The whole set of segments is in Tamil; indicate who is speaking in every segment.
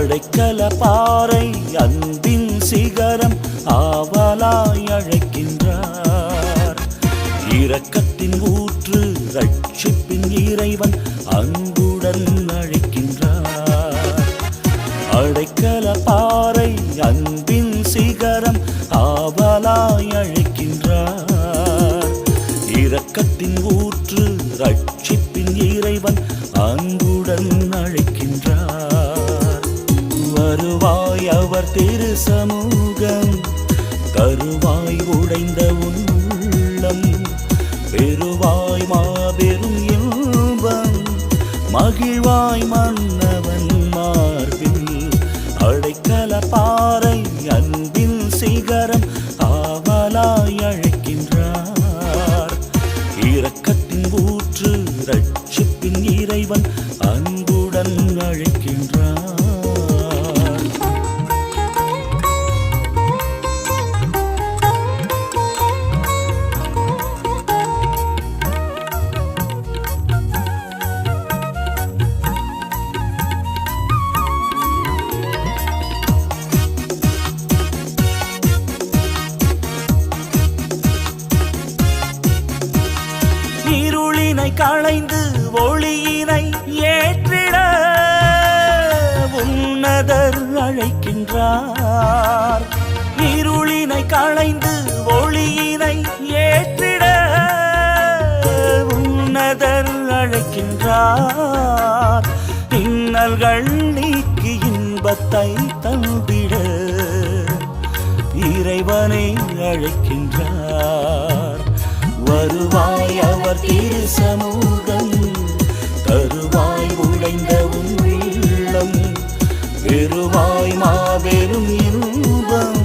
Speaker 1: அடைக்கல பாறை அன்பின் சிகரம் ஆவலாய் அழைக்கின்றார். இரக்கத்தின் ஊற்று ரட்சிப்பின் இறைவன் அன்புடன் அழைக்கின்றார். அடைக்கல பாறை அன்பின் சிகரம் ஆவலாய் அழைக்கின்றார். இரக்கத்தின் ஊற்று ரட்சிப்பின் இறைவன் அன்புடன் அழைக்கின்றார். வருவாய் அவர் திரு சமூகம், தருவாய் உடைந்த உள்ளம், பெருவாய் மாபெரும் இன்பம், மகிழ்வாய் மன்னவன் மார்பில். அடைக்கல பாறை அன்பின் சிகரம் ஆவலாய் அழைக்கின்றார். இரக்கத்தின் ஊற்று ரட்சிப்பின் இறைவன் அன்புடன் அழைக்கின்றார். இருளினை களைந்து ஒளியினை ஏற்றிட உன்னதர் அழைக்கின்றார். இருளினை களைந்து ஒளியினை ஏற்றிட உன்னதர் அழைக்கின்றார். இன்னல்கள் நீக்கி இன்பத்தை தந்திட இறைவனை அழைக்கின்றார். வருவாய் அவர் திரு சமூகம், தருவாய் உடைந்த உள்ளம், பெருவாய் மாபெரும் இன்பம்,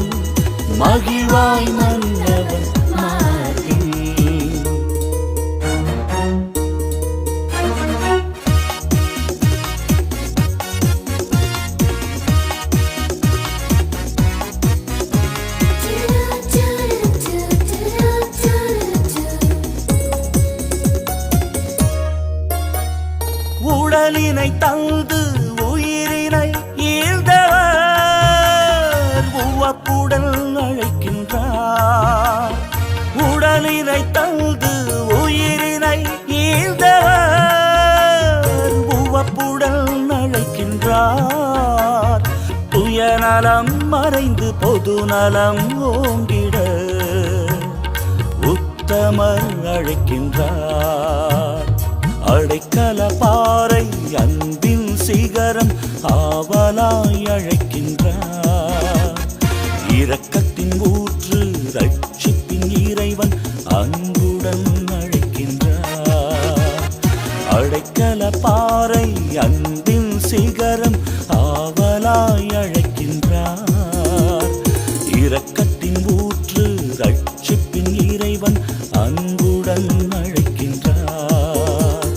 Speaker 1: மகிழ்வாய் மன்னவன் மார்பில். உடலினை தந்து உயிரினை ஈர்ந்தவர் உவப்புடன் அழைக்கின்றார். உடலினை தந்து உயிரினை ஈர்ந்தவர் உவப்புடன் அழைக்கின்றார். துயநலம் மறைந்து பொது நலம் ஓங்கிட உத்தமர் அழைக்கின்றார். அடைக்கல பாறை அன்பின் சிகரம் ஆவலாய் அழைக்கின்றார். இரக்கத்தின் ஊற்று ரட்சிப்பின் இறைவன் அன்புடன் அழைக்கின்றார். அடைக்கல பாறை அன்பின் சிகரம் ஆவலாய் அழைக்கின்றார். இரக்கத்தின் ஊற்று ரட்சிப்பின் இறைவன் அன்புடன் அழைக்கின்றார்.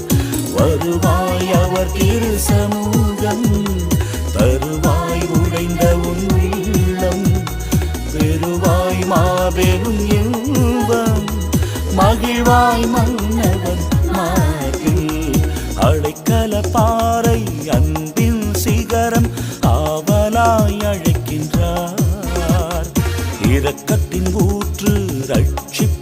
Speaker 1: வருவாய் அவர் திரு சமூகம், தருவாய் உடைந்த உள்ளம், பெருவாய் மாபெரும் இன்பம், மகிழ்வாய் மன்னவன் மார்பில். அடைக்கல பாறை அன்பின் சிகரம் ஆவலாய் அழைக்கின்றார். இரக்கத்தின் ஊற்று ரட்சிப்பின்